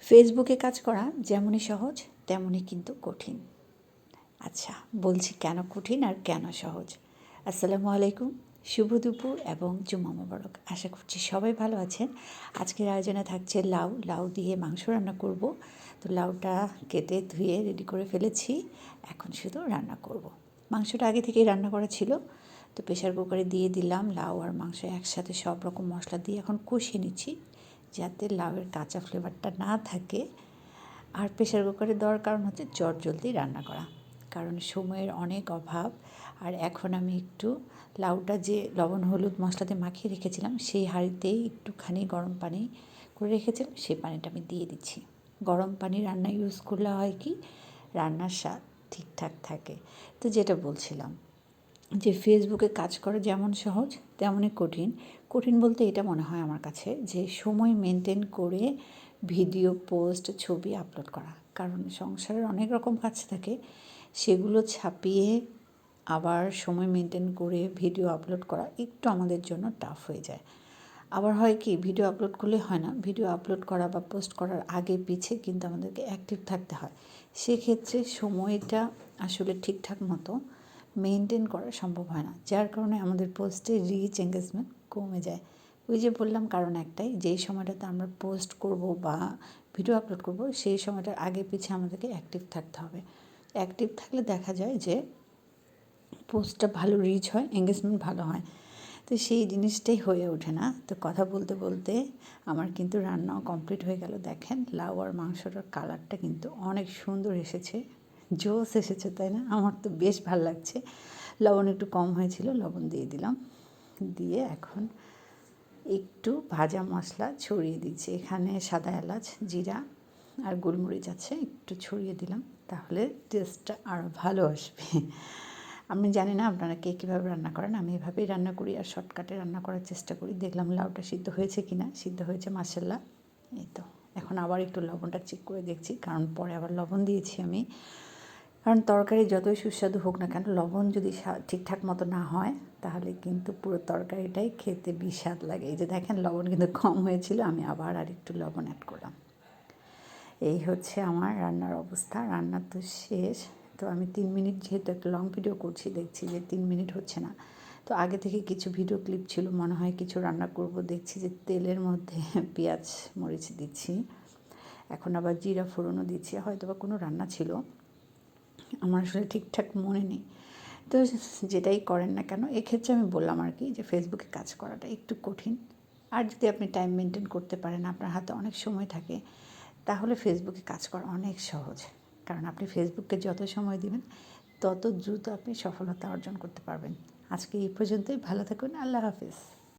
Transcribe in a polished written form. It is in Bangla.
ফেসবুকে কাজ করা যেমনই সহজ তেমনই কিন্তু কঠিন। আচ্ছা, বলছি কেন কঠিন আর কেন সহজ। আসসালামু আলাইকুম, শুভ দুপুর এবং জুম্মা মোবারক। আশা করছি সবাই ভালো আছেন। আজকের আয়োজনে থাকছে লাউ দিয়ে মাংস রান্না করব। তো লাউটা কেটে ধুয়ে রেডি করে ফেলেছি, এখন শুধু রান্না করব। মাংসটা আগে থেকেই রান্না করা ছিল, তো প্রেশার কুকারে দিয়ে দিলাম। লাউ আর মাংস একসাথে সব রকম মশলা দিয়ে এখন কষিয়ে নিচ্ছি, যাতে লাউয়ের কাঁচা ফ্লেভারটা না থাকে। আর প্রেশার কুকারে দেওয়ার কারণ হচ্ছে জলদি রান্না করা, কারণ সময়ের অনেক অভাব। আর এখন আমি একটু লাউটা যে লবণ হলুদ মশলাতে মাখিয়ে রেখেছিলাম, সেই হাঁড়িতেই একটুখানি গরম পানি করে রেখেছিলাম, সেই পানিটা আমি দিয়ে দিচ্ছি। গরম পানি রান্না ইউজ করলে হয় কি, রান্নার স্বাদ ঠিকঠাক থাকে। তো যেটা বলছিলাম যে ফেসবুকে কাজ করা যেমন সহজ তেমনই কঠিন। কঠিন বলতে এটা মনে হয় আমার কাছে যে সময় মেনটেন করে ভিডিও পোস্ট ছবি আপলোড করা, কারণ সংসারের অনেক রকম কাজ থাকে, সেগুলো ছাপিয়ে আবার সময় মেনটেন করে ভিডিও আপলোড করা একটু আমাদের জন্য টাফ হয়ে যায়। আবার হয় কি, ভিডিও আপলোড করলে হয় না, ভিডিও আপলোড করা বা পোস্ট করার আগে পিছে কিন্তু আমাদেরকে অ্যাক্টিভ থাকতে হয়। সেক্ষেত্রে সময়টা আসলে ঠিকঠাক মতো মেনটেন করা সম্ভব হয় না, যার কারণে আমাদের পোস্টে রিচ এঙ্গেজমেন্ট কমে যায়। ওই যে বললাম, কারণ একটাই, যেই সময়টাতে আমরা পোস্ট করব বা ভিডিও আপলোড করব, সেই সময়টার আগে পিছে আমাদেরকে অ্যাক্টিভ থাকতে হবে। অ্যাক্টিভ থাকলে দেখা যায় যে পোস্টটা ভালো রিচ হয়, এঙ্গেজমেন্ট ভালো হয়। তো সেই জিনিসটাই হয়ে ওঠে না। তো কথা বলতে বলতে আমার কিন্তু রান্নাও কমপ্লিট হয়ে গেল। দেখেন, লাউ আর মাংসটার কালারটা কিন্তু অনেক সুন্দর এসেছে, জোস এসেছে, তাই না? আমার তো বেশ ভালো লাগছে। লবণ একটু কম হয়েছিল, লবণ দিয়ে দিলাম। দিয়ে এখন একটু ভাজা মশলা ছড়িয়ে দিচ্ছি। এখানে সাদা এলাচ, জিরা আর গোলমরিচ আছে, একটু ছড়িয়ে দিলাম, তাহলে টেস্টটা আরও ভালো আসবে। আমি জানি না আপনারা কে কীভাবে রান্না করেন, আমি এভাবেই রান্না করি আর শর্টকাটে রান্না করার চেষ্টা করি। দেখলাম লাউটা সিদ্ধ হয়েছে কি না, সিদ্ধ হয়েছে মাশাআল্লাহ। এই তো এখন আবার একটু লবণটা চেক করে দেখছি, কারণ পরে আবার লবণ দিয়েছি আমি। কারণ তরকারি যতই সুস্বাদু হোক না কেন, লবণ যদি ঠিকঠাক মতো না হয়, তাহলে কিন্তু পুরো তরকারিটাই খেতে বিস্বাদ লাগে। এই যে দেখেন, লবণ কিন্তু কম হয়েছিল, আমি আবার আর একটু লবণ অ্যাড করলাম। এই হচ্ছে আমার রান্নার অবস্থা। রান্না তো শেষ। তো আমি 3 মিনিট, যেহেতু একটা লং ভিডিও করছি, দেখছি যে 3 মিনিট হচ্ছে না। তো আগে থেকে কিছু ভিডিও ক্লিপ ছিল, মনে হয় কিছু রান্না করব, দেখছি যে তেলের মধ্যে পেঁয়াজ মরিচ দিচ্ছি, এখন আবার জিরা ফোড়নও দিচ্ছি। হয়তো বা কোনো রান্না ছিল, আমার আসলে ঠিকঠাক মনে নেই। তো যেটাই করেন না কেন, এক্ষেত্রে আমি বললাম আর কি, যে ফেসবুকে কাজ করাটা একটু কঠিন। আর যদি আপনি টাইম মেনটেন করতে পারেন, আপনার হাতে অনেক সময় থাকে, তাহলে ফেসবুকে কাজ করা অনেক সহজ। কারণ আপনি ফেসবুককে যত সময় দিবেন, তত দ্রুত আপনি সফলতা অর্জন করতে পারবেন। আজকে এই পর্যন্তই। ভালো থাকুন। আল্লাহ হাফিজ।